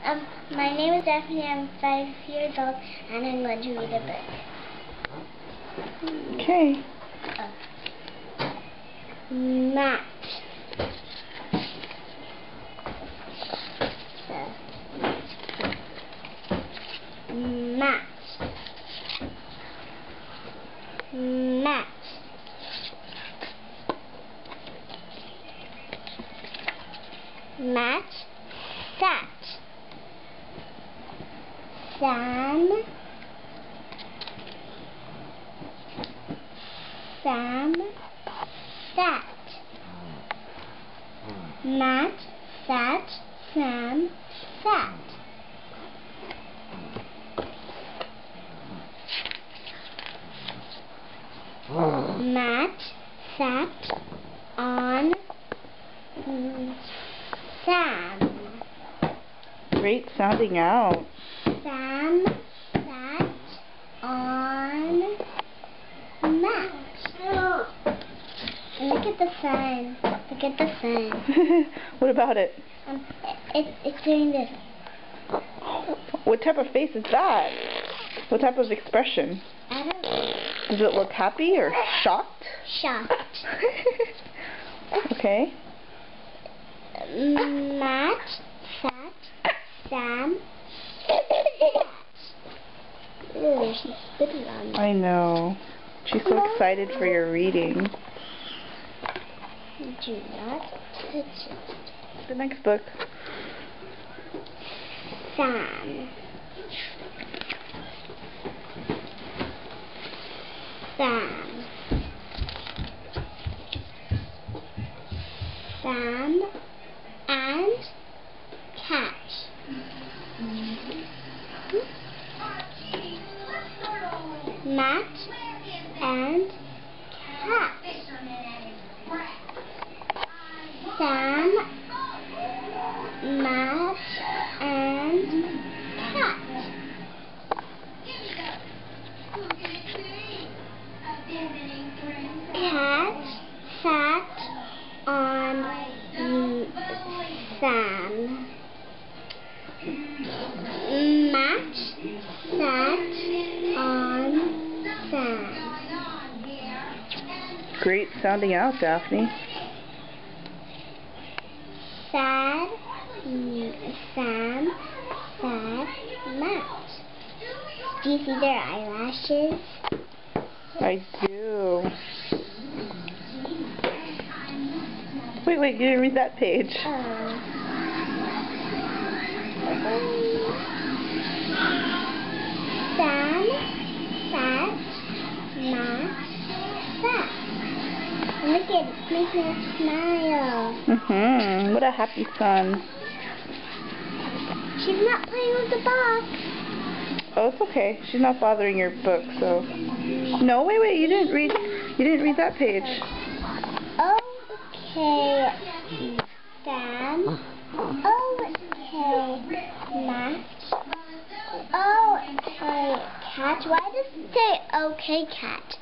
My name is Daphne. I'm 5 years old, and I'm going to read a book. Okay. Mat. Mat. Mat. Mat. Sat. Sam. Sam. Sat. Matt. Sat. Sam. Sat. Matt sat on Sam. Great sounding out. Sam sat on Matt. Look at the sun. Look at the sun. What about it? It's doing this. What type of face is that? What type of expression? I don't know. Does it look happy or shocked? Shocked. Okay. Matt sat. Sam sat. Ooh, she's spitting on me. I know. She's so excited for your reading. Do not touch it. The next book. Sam. Sam. Sam and cat. Matt and cat. Sam, Matt, and cat. Cat sat on Sam. Matt sat on Sam. Great sounding out, Daphne. Sad, Sam, sad, Matt. Do you see their eyelashes? I do. Wait, you didn't read that page. Sam, sat, Matt, sat. Look at it, it's making a smile. What a happy sun. She's not playing with the box. Oh, it's okay. She's not bothering your book, so. No, wait, you didn't read that page. Okay, Sam. Okay, Matt. Okay, cat. Why does it say okay, cat?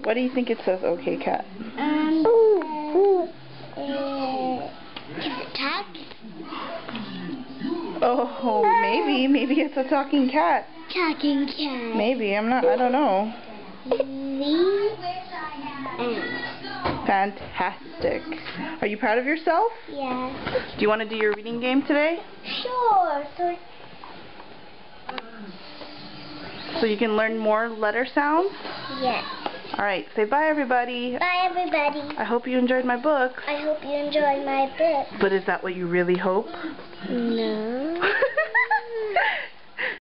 What do you think it says, okay, cat? Cat? Oh, maybe it's a talking cat. Talking cat. Maybe, I don't know. The end. Fantastic. Are you proud of yourself? Yes. Do you want to do your reading game today? Sure. So you can learn more letter sounds? Yes. Alright, say bye everybody. Bye everybody. I hope you enjoyed my book. I hope you enjoyed my book. But is that what you really hope? No.